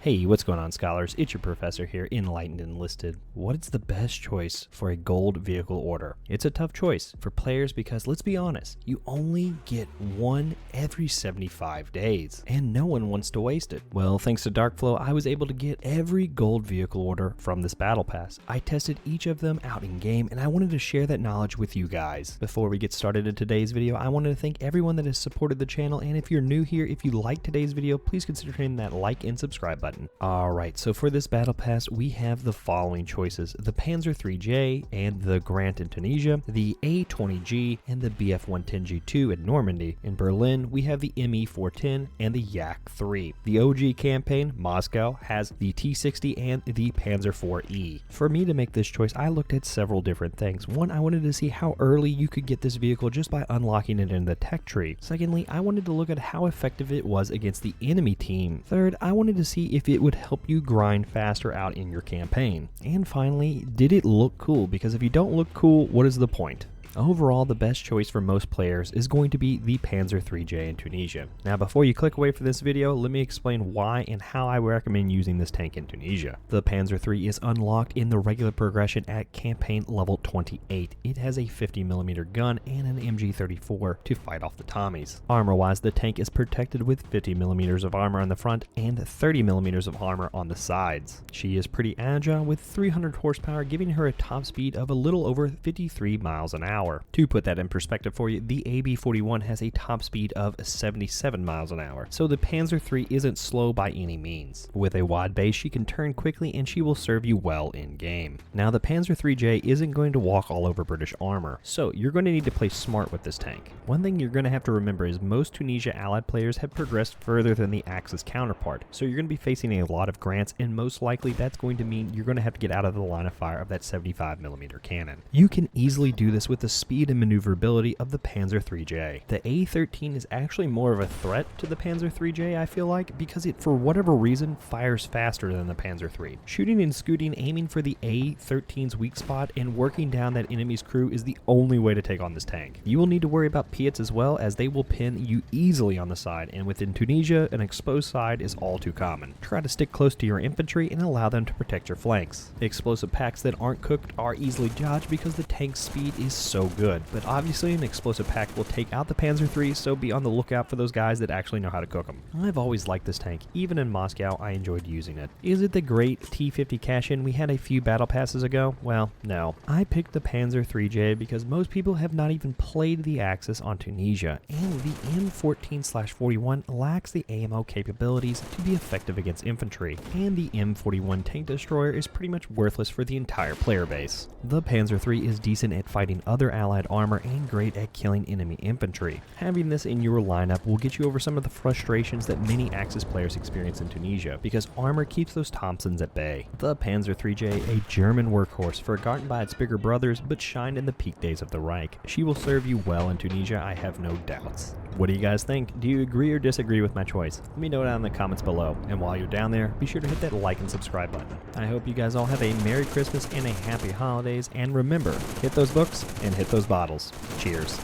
Hey, what's going on, scholars? It's your professor here, Enlightened and Enlisted. What is the best choice for a gold vehicle order? It's a tough choice for players because, let's be honest, you only get one every 75 days, and no one wants to waste it. Well, thanks to Darkflow, I was able to get every gold vehicle order from this battle pass. I tested each of them out in game, and I wanted to share that knowledge with you guys. Before we get started in today's video, I wanted to thank everyone that has supported the channel, and if you're new here, if you like today's video, please consider hitting that like and subscribe button. Alright, so for this battle pass, we have the following choices: the Panzer IIIJ and the Grant in Tunisia, the A20G and the BF-110G2 in Normandy. In Berlin, we have the ME-410 and the Yak-3. The OG campaign, Moscow, has the T-60 and the Panzer IV-E. For me to make this choice, I looked at several different things. One, I wanted to see how early you could get this vehicle just by unlocking it in the tech tree. Secondly, I wanted to look at how effective it was against the enemy team. Third, I wanted to see if it would help you grind faster out in your campaign. And finally, did it look cool? Because if you don't look cool, what is the point? Overall, the best choice for most players is going to be the Panzer IIIJ in Tunisia. Now, before you click away for this video, let me explain why and how I recommend using this tank in Tunisia. The Panzer III is unlocked in the regular progression at campaign level 28. It has a 50mm gun and an MG34 to fight off the Tommies. Armor-wise, the tank is protected with 50mm of armor on the front and 30mm of armor on the sides. She is pretty agile with 300 horsepower, giving her a top speed of a little over 53 miles an hour. To put that in perspective for you, the AB-41 has a top speed of 77 miles an hour, so the Panzer III isn't slow by any means. With a wide base, she can turn quickly and she will serve you well in game. Now, the Panzer IIIJ isn't going to walk all over British armor, so you're going to need to play smart with this tank. One thing you're going to have to remember is most Tunisia allied players have progressed further than the Axis counterpart, so you're going to be facing a lot of grants, and most likely that's going to mean you're going to have to get out of the line of fire of that 75mm cannon. You can easily do this with the speed and maneuverability of the Panzer IIIJ. The A13 is actually more of a threat to the Panzer IIIJ, I feel like, because it, for whatever reason, fires faster than the Panzer III. Shooting and scooting, aiming for the A13's weak spot, and working down that enemy's crew is the only way to take on this tank. You will need to worry about Piats as well, as they will pin you easily on the side, and within Tunisia, an exposed side is all too common. Try to stick close to your infantry and allow them to protect your flanks. Explosive packs that aren't cooked are easily dodged because the tank's speed is so good, but obviously an explosive pack will take out the Panzer III, so be on the lookout for those guys that actually know how to cook them. I've always liked this tank. Even in Moscow, I enjoyed using it. Is it the great T50 cash-in we had a few battle passes ago? Well, no. I picked the Panzer IIIJ because most people have not even played the Axis on Tunisia, and the M14/41 lacks the AMO capabilities to be effective against infantry, and the M41 tank destroyer is pretty much worthless for the entire player base. The Panzer III is decent at fighting other allied armor and great at killing enemy infantry. Having this in your lineup will get you over some of the frustrations that many Axis players experience in Tunisia, because armor keeps those Thompsons at bay. The Panzer IIIJ, a German workhorse forgotten by its bigger brothers but shined in the peak days of the Reich. She will serve you well in Tunisia, I have no doubts. What do you guys think? Do you agree or disagree with my choice? Let me know down in the comments below, and while you're down there, be sure to hit that like and subscribe button. I hope you guys all have a Merry Christmas and a Happy Holidays, and remember, hit those books and hit those bottles. Cheers.